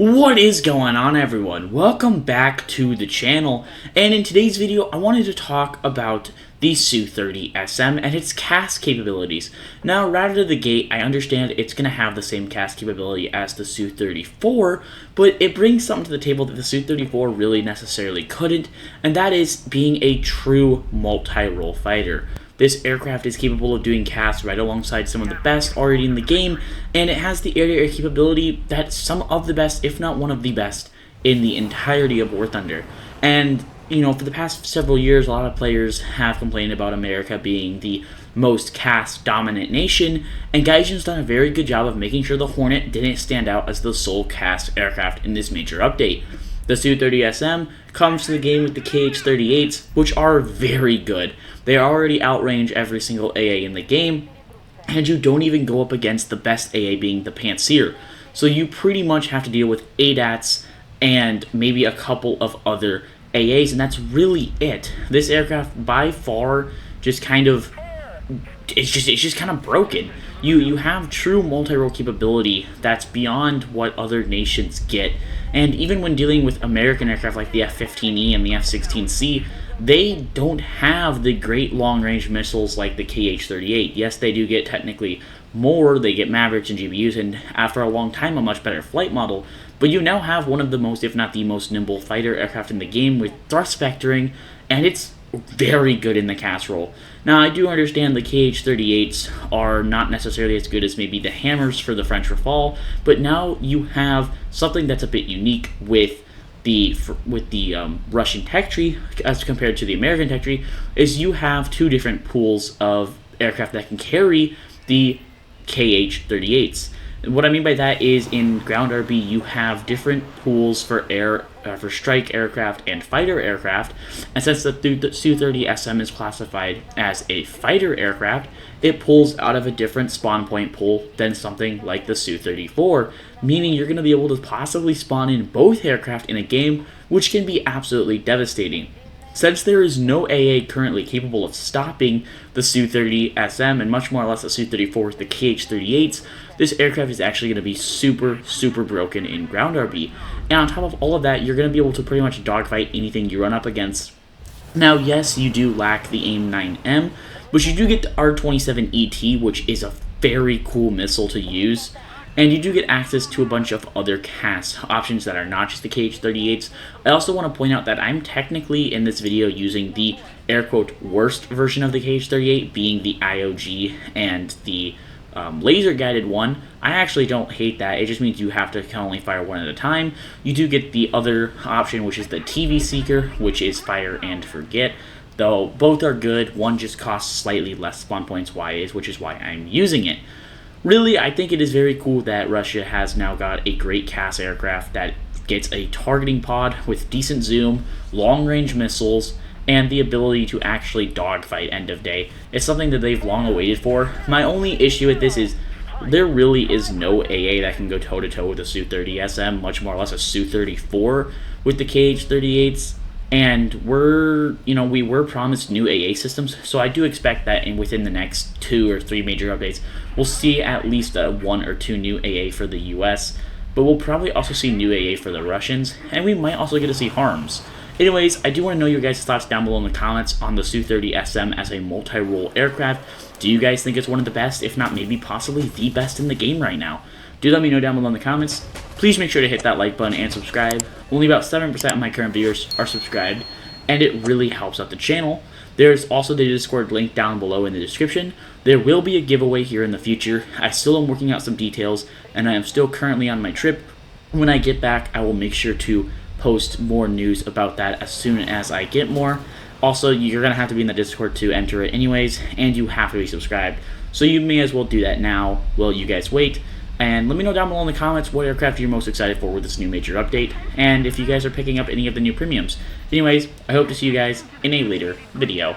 What is going on, everyone? Welcome back to the channel, and in today's video I wanted to talk about the Su-30SM and its cast capabilities. Now, right out of the gate, I understand it's going to have the same cast capability as the Su-34, but it brings something to the table that the Su-34 really necessarily couldn't, and that is being a true multi-role fighter. This aircraft is capable of doing casts right alongside some of the best already in the game, and it has the air-to-air capability that's some of the best, if not one of the best, in the entirety of War Thunder. And, you know, for the past several years, a lot of players have complained about America being the most cast-dominant nation, and Gaijin's done a very good job of making sure the Hornet didn't stand out as the sole cast aircraft in this major update. The Su-30SM comes to the game with the KH-38s, which are very good. They already outrange every single AA in the game, and you don't even go up against the best AA being the Pantsir. So you pretty much have to deal with ADATs and maybe a couple of other AAs, and that's really it. This aircraft by far just kind of it's just kind of broken. You have true multi-role capability that's beyond what other nations get, and even when dealing with American aircraft like the F-15E and the F-16C, they don't have the great long-range missiles like the KH-38. Yes, they do get technically more, they get Mavericks and GBUs, and after a long time a much better flight model, but you now have one of the most, if not the most nimble fighter aircraft in the game with thrust vectoring, and it's very good in the cast role. Now, I do understand the KH-38s are not necessarily as good as maybe the Hammers for the French Rafale, but now you have something that's a bit unique with the Russian tech tree as compared to the American tech tree, is you have two different pools of aircraft that can carry the KH-38s. What I mean by that is in ground RB you have different pools for for strike aircraft and fighter aircraft, and since the Su-30SM is classified as a fighter aircraft, it pulls out of a different spawn point pool than something like the Su-34, meaning you're going to be able to possibly spawn in both aircraft in a game, which can be absolutely devastating. Since there is no AA currently capable of stopping the Su-30SM, and much more or less the Su-34 with the KH-38s, this aircraft is actually going to be super broken in ground RB. And on top of all of that, you're going to be able to pretty much dogfight anything you run up against. Now, yes, you do lack the AIM-9M, but you do get the R-27ET, which is a very cool missile to use. And you do get access to a bunch of other cast options that are not just the KH-38s. I also want to point out that I'm technically in this video using the air quote worst version of the KH-38, being the IOG and the laser guided one. I actually don't hate that. It just means you have to only fire one at a time. You do get the other option, which is the TV Seeker, which is fire and forget. Though both are good, one just costs slightly less spawn points wise, which is why I'm using it. Really, I think it is very cool that Russia has now got a great cast aircraft that gets a targeting pod with decent zoom, long-range missiles, and the ability to actually dogfight end of day. It's something that they've long awaited for. My only issue with this is there really is no AA that can go toe-to-toe with the Su-30SM, much more or less a Su-34 with the KH-38s. And we were promised new AA systems, so I do expect that within the next 2 or 3 major updates, we'll see at least 1 or 2 new AA for the US, but we'll probably also see new AA for the Russians, and we might also get to see HARMs. Anyways, I do want to know your guys' thoughts down below in the comments on the Su-30SM as a multi-role aircraft. Do you guys think it's one of the best, if not maybe possibly the best in the game right now? Do let me know down below in the comments. Please make sure to hit that like button and subscribe. Only about 7% of my current viewers are subscribed, and it really helps out the channel. There's also the Discord link down below in the description. There will be a giveaway here in the future. I still am working out some details, and I am still currently on my trip. When I get back, I will make sure to post more news about that as soon as I get more. Also, you're going to have to be in the Discord to enter it anyways, and you have to be subscribed. So you may as well do that now while you guys wait. And let me know down below in the comments what aircraft you're most excited for with this new major update, and if you guys are picking up any of the new premiums. Anyways, I hope to see you guys in a later video.